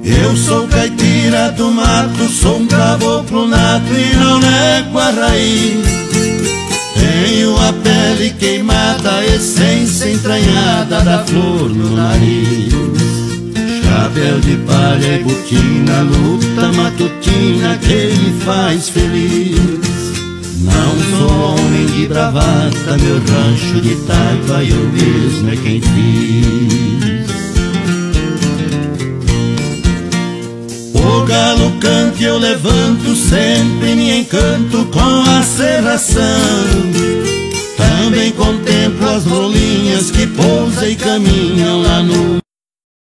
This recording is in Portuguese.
Eu sou caipira do mato, sou um caboclo nato e não nego a raiz. Tenho a pele queimada, a essência entranhada da flor no nariz. Chapéu de palha e botina, luta matutina que me faz feliz. Não sou homem de bravata, meu rancho de taipa eu mesmo é quem fiz. O galo canta e eu levanto, sempre me encanto com a serração. Também contemplo as rolinhas que pousam e caminham lá no